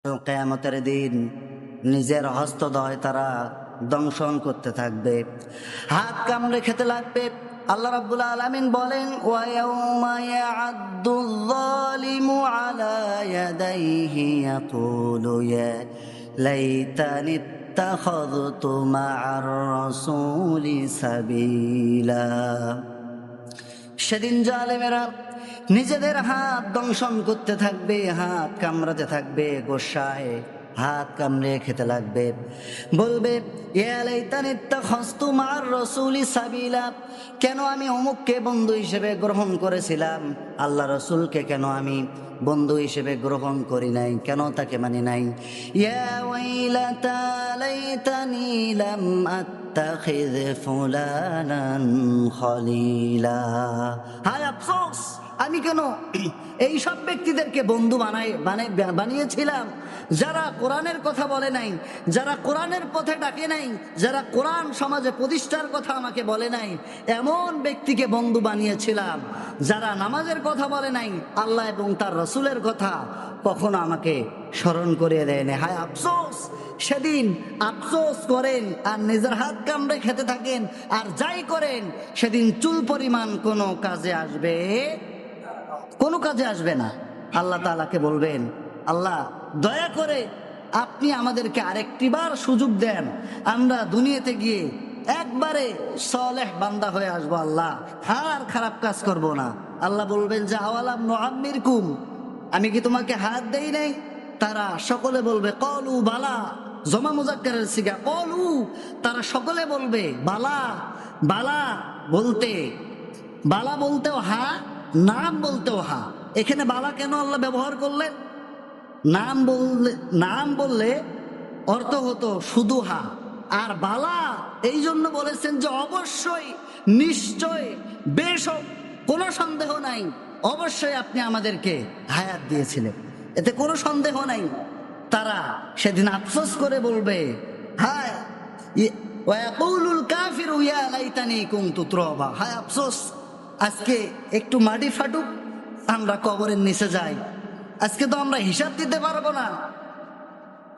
কিয়ামতের দিন নিজের হস্তদ্বয় তারা দংশন করতে থাকবে, হাত কামড়ে খেতে লাগবে। আল্লাহ রাব্বুল আলামিন বলেন, ওয়া ইয়াউমা ইয়া'আদ্দুল যালিমু আলা ইয়াদাইহি ইয়াকুলু ইয়া লাইতানি ইত্তাখাযতু মা'আর রাসূলি সাবিলা। সেদিন জালেমেরা নিজেদের হাত দংশন করতে থাকবে, হাত কামড়াতে থাকবে, গোসায় হাত কামড়ে খেতে লাগবে, বলবে ইয়া লাইতানি ইত্তাখাযতু মা'আর রাসূলি সাবিলা, কেন আমি অমুককে বন্ধু হিসেবে গ্রহণ করেছিলাম, আল্লাহ রাসূলকে কেন আমি বন্ধু হিসেবে গ্রহণ করি নাই, কেন তাকে মানি নাই। ইয়া ওয়াইলাতা লাইতানি লাম আত্তাখিয ফুলানান খলিলা, হায় আফসোস, আমি কেন এই সব ব্যক্তিদেরকে বন্ধু বানিয়েছিলাম যারা কোরআনের কথা বলে নাই, যারা কোরআনের পথে ডাকে নাই, যারা কোরআন সমাজে প্রতিষ্ঠার কথা আমাকে বলে নাই, এমন ব্যক্তিকে বন্ধু বানিয়েছিলাম যারা নামাজের কথা বলে নাই, আল্লাহ এবং তার রসুলের কথা কখনো আমাকে স্মরণ করিয়ে দেয়নি। হায় আফসোস, সেদিন আফসোস করেন আর নিজের হাত কামড়ে খেতে থাকেন, আর যাই করেন সেদিন চুল পরিমাণ কোনো কাজে আসবে, কোনো কাজে আসবে না। আল্লাহ তাআলাকে বলবেন, আল্লাহ দয়া করে আপনি আমাদেরকে আরেকটিবার সুযোগ দেন, আমরা দুনিয়াতে গিয়ে একবারে সালেহ বান্দা হয়ে আসবো, আল্লাহ আর খারাপ কাজ করব না। আল্লাহ বলবেন যে আওয়ালাম নুআম্মিরকুম, আমি কি তোমাকে হাত দেই নাই? তারা সকলে বলবে কলু বালা, জমা মুজাক্কারের সিগা কলু, তারা সকলে বলবে বালা। বালা বলতে, বালা বলতেও হা, নাম বলতেও হা। এখানে বালা কেন আল্লাহ ব্যবহার করলেন? নাম বললে অর্থ হতো শুধু হা, আর বালা এই জন্য বলেছেন যে অবশ্যই, নিশ্চয়, বেশ, কোনো সন্দেহ নাই, অবশ্যই আপনি আমাদেরকে হায়াত দিয়েছিলেন, এতে কোনো সন্দেহ নাই। তারা সেদিন আফসোস করে বলবে, হায় ওয়ায়াকুলুল কাফিরু ইয়া লাইতানি কুনতু তুরাবা, হায় আফসোস, আজকে একটু মাটি ফাটুক, আমরা কবরের নিচে যাই, আজকে তো আমরা হিসাব দিতে পারবো না।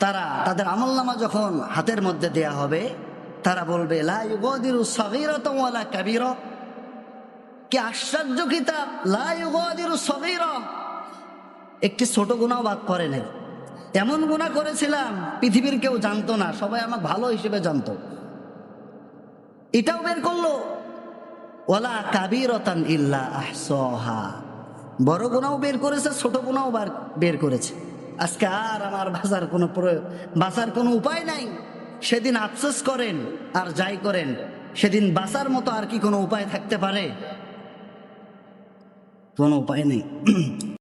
তারা তাদের আমলনামা যখন হাতের মধ্যে দেয়া হবে, তারা বলবে লা ইউগাদিরু সাগীরাতান ওয়ালা কাবীরা, কি আশ্চর্য কিতাব, লা ইউগাদিরু সাগীরা, একটি ছোট গুনাহ বাদ করে নাই। এমন গুনাহ করেছিলাম পৃথিবীর কেউ জানতো না, সবাই আমাকে ভালো হিসেবে জানতো, এটাও বের করলো। ওয়ালা কাবীরাতান ইল্লা আহসাহা, বড় গুনাহও বের করেছে, ছোট গুনাহও বের করেছে। আজকে আর আমার বাঁচার কোনো উপায় নাই। সেদিন আফসোস করেন আর যাই করেন, সেদিন বাঁচার মতো আর কি কোনো উপায় থাকতে পারে? কোনো উপায় নেই।